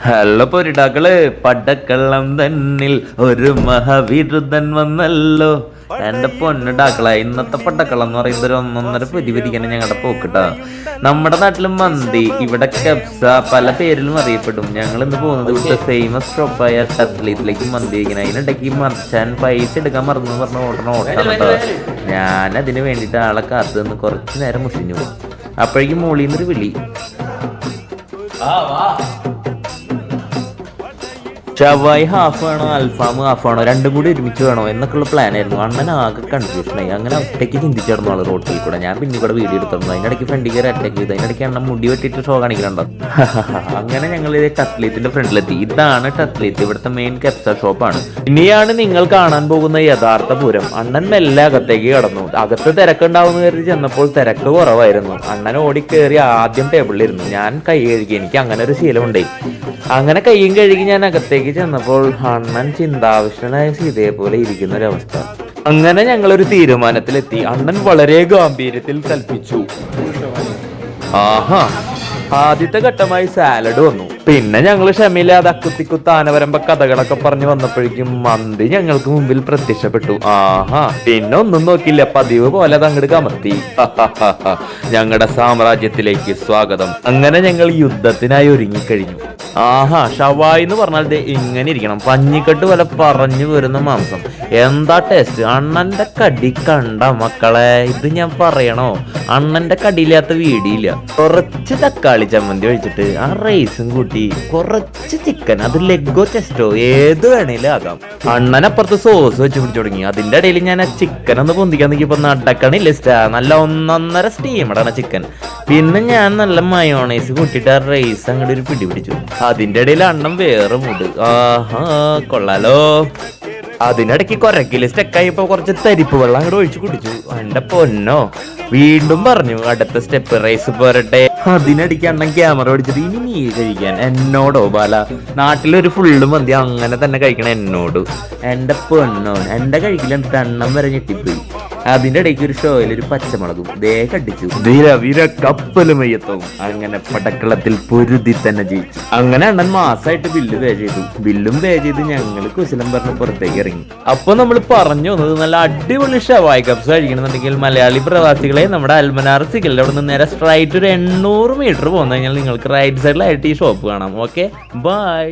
Hello പൊരിടാക്കള്, പടക്കള്ളം തന്നിൽ ഒരു മഹാവിരുദ്ധൻ വന്നല്ലോ. എന്റെ പൊന്നിടാക്കള, ഇന്നത്തെ പടക്കള്ളം എന്ന് പറയുന്നത് ഒരു ഒന്നൊന്നര പൊരിപിരിക്കണം ഞങ്ങളുടെ പോക്കിട്ടാ. നമ്മുടെ നാട്ടിൽ മന്തി, ഇവിടെ കബ്സ, പല പേരിലും അറിയപ്പെടും. ഞങ്ങൾ ഇന്ന് പോകുന്നത് ഇവിടുത്തെ ഫേമസ് ഷോപ്പായ ടത്ലീത്തിലേക്ക് മന്തി കഴിക്കണം. അതിനിടയ്ക്ക് മറിച്ചാൻ പൈസ എടുക്കാൻ മറന്നു പറഞ്ഞ ഓട്ടം കേട്ടോ. ഞാൻ അതിന് വേണ്ടിയിട്ട് ആളെ കാത്തു നിന്ന് കുറച്ച് നേരം മുഷിഞ്ഞു. അപ്പോഴേക്കും മോളിന്നൊരു വിളി, ഷവായി ഹാഫ് വേണോ അൽഫാം ഹാഫ് വേണോ, രണ്ടും കൂടി ഒരുമിച്ച് വേണോ എന്നൊക്കെയുള്ള പ്ലാൻ ആയിരുന്നു. അണ്ണൻ ആകെ കൺഫ്യൂഷനായി. അങ്ങനെ ഒറ്റയ്ക്ക് ചിന്തിച്ചിരുന്നു ആള് റോട്ടിൽ കൂടെ. ഞാൻ പിന്നെ കൂടെ വീഡിയോ എടുത്തിരുന്നു. അതിനിടയ്ക്ക് ഫ്രണ്ടിൽ കയറി അറ്റാക്ക് ചെയ്തു. അതിനിടയ്ക്ക് അണ്ണൻ മുടി വെട്ടിയിട്ട് ഷോ കാണിക്കണുണ്ടോ. അങ്ങനെ ഞങ്ങൾ ഇത് ടത്ലീത്തിന്റെ ഫ്രണ്ടിലെത്തി. ഇതാണ് ടത്ലീത്ത്, ഇവിടുത്തെ മെയിൻ കെപ്സ ഷോപ്പാണ്. ഇനിയാണ് നിങ്ങൾ കാണാൻ പോകുന്ന യഥാർത്ഥ പൂരം. അണ്ണൻ മെല്ലെ അകത്തേക്ക് കടന്നു. അകത്ത് തിരക്കുണ്ടാവുന്ന കയറി ചെന്നപ്പോൾ തിരക്ക് കുറവായിരുന്നു. അണ്ണൻ ഓടിക്കേറി ആദ്യം ടേബിളിലിരുന്നു. ഞാൻ കൈ കഴുകി, എനിക്ക് അങ്ങനെ ഒരു ശീലമുണ്ടായി. അങ്ങനെ കൈയും കഴുകി ഞാൻ അകത്തേക്ക് ചെന്നപ്പോൾ അണ്ണൻ ചിന്താവിഷ്ടനായ സീതയെ പോലെ ഇരിക്കുന്ന ഒരവസ്ഥ. അങ്ങനെ ഞങ്ങളൊരു തീരുമാനത്തിലെത്തി. അണ്ണൻ വളരെ ഗാംഭീര്യത്തിൽ കൽപ്പിച്ചു. ആഹാ, ആദ്യത്തെ ഘട്ടമായി സാലഡ് വന്നു. പിന്നെ ഞങ്ങൾ ക്ഷമയില്ലാതെ അക്കുത്തിക്കുത്ത് ആനവരമ്പ കഥകളൊക്കെ പറഞ്ഞു വന്നപ്പോഴേക്കും മന്തി ഞങ്ങൾക്ക് മുമ്പിൽ പ്രത്യക്ഷപ്പെട്ടു. ആഹാ, പിന്നെ ഒന്നും നോക്കില്ല, പതിവ് പോലെ അത് അങ്ങോട്ട് കമർത്തി. ഞങ്ങളുടെ സാമ്രാജ്യത്തിലേക്ക് സ്വാഗതം. അങ്ങനെ ഞങ്ങൾ യുദ്ധത്തിനായി ഒരുങ്ങിക്കഴിഞ്ഞു. ആഹാ, ഷവായി എന്ന് പറഞ്ഞാൽ ഇങ്ങനെ ഇരിക്കണം, പഞ്ഞിക്കെട്ട് പോലെ പറഞ്ഞു വരുന്ന മാംസം. എന്താ ടേസ്റ്റ്! അണ്ണന്റെ കടി കണ്ട മക്കളെ, ഇത് ഞാൻ പറയണോ, അണ്ണന്റെ കടിയില്ലാത്ത വീടിയില്ല. കുറച്ച് തക്കാളി ചമ്മന്തി ഒഴിച്ചിട്ട് ആ റൈസും കൂട്ടി കുറച്ച് ചിക്കൻ, അത് ലെഗോ ചെസ്റ്റോ ഏത് വേണേലും ആകാം. അണ്ണനപ്പുറത്ത് സോസ് വെച്ച് പിടിച്ചു തുടങ്ങി. അതിന്റെ ഇടയിൽ ഞാൻ ആ ചിക്കൻ ഒന്ന് പൊന്തിക്കാൻ നോക്കിയപ്പോ നടക്കണില്ല. നല്ല ഒന്നൊന്നര സ്റ്റീമഡാണ് ചിക്കൻ. പിന്നെ ഞാൻ നല്ല മയോണൈസ് കൂട്ടിയിട്ട് ആ റൈസ് അങ്ങോട്ട് ഒരു പിടി പിടിച്ചു. അതിന്റെ ഇടയിൽ അണ്ണം വേറെ മൂട്. ആഹാ, കൊള്ളാലോ. അതിനിടയ്ക്ക് കൊരക്കില് സ്റ്റെക്കായപ്പോ കുറച്ച് തരിപ്പ് വെള്ളം അങ്ങോട്ട് ഒഴിച്ചു കുടിച്ചു. എന്റെ പൊന്നോ, വീണ്ടും പറഞ്ഞു അടുത്ത സ്റ്റെപ്പ് റൈസ് പോരട്ടെ. അതിനിടയ്ക്ക് അണ്ണൻ ക്യാമറ പിടിച്ചിട്ട് ഇനി നീ കഴിക്കാൻ എന്നോടോ ബാല, നാട്ടിലൊരു ഫുള്ള് മന്തി അങ്ങനെ തന്നെ കഴിക്കണം എന്നോട്. എന്റെ പൊന്നോ, എന്റെ കഴിക്കില്ല തണ്ണം വരെ ഞെട്ടിപ്പോയി. അതിന്റെ ഇടയ്ക്ക് ഒരു ഷോയിൽ ഒരു പച്ചമുളകും ദേ കടിച്ചു. കപ്പലും മയ്യത്തവും. അങ്ങനെ പടക്കളത്തിൽ പൊരുതി തന്നെ ജയിച്ചു. അങ്ങനെ അണ്ണൻ മാസമായിട്ട് ബില്ല് പേ ചെയ്തു. ബില്ലും പേ ചെയ്ത് ഞങ്ങൾ കുശലം പറഞ്ഞ് പുറത്തേക്ക് ഇറങ്ങി. അപ്പൊ നമ്മൾ പറഞ്ഞു വന്നത്, നല്ല അടിപൊളി ഷവായി കപ്സ് കഴിക്കണമെന്നുണ്ടെങ്കിൽ മലയാളി പ്രവാസികളെ നമ്മുടെ അൽമനാർ സിഗലിന്റെ അവിടെ നിന്ന് നേരെ സ്ട്രൈറ്റ് ഒരു 800 മീറ്റർ പോകുന്ന കഴിഞ്ഞാൽ നിങ്ങൾക്ക് റൈറ്റ് സൈഡിലായിട്ട് ഈ ഷോപ്പ് കാണാം. Okay, by.